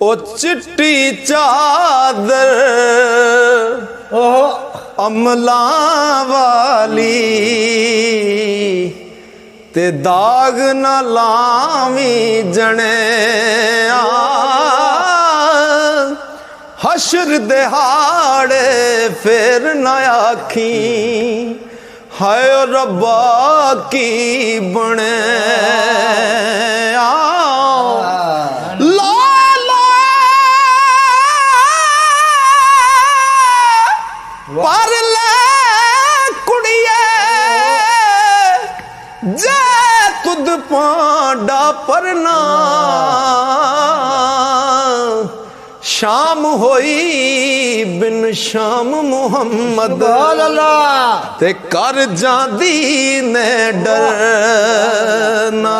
ओ चिट्टी चादर अमला वाली ते दाग न लावी जने हशर दिहाड़े फिर न आखी हाय रब्बा की बने पर ले कुड़िए जे तुद पांडा परना शाम होई बिन शाम मुहम्मद ते कर जादी ने डरना।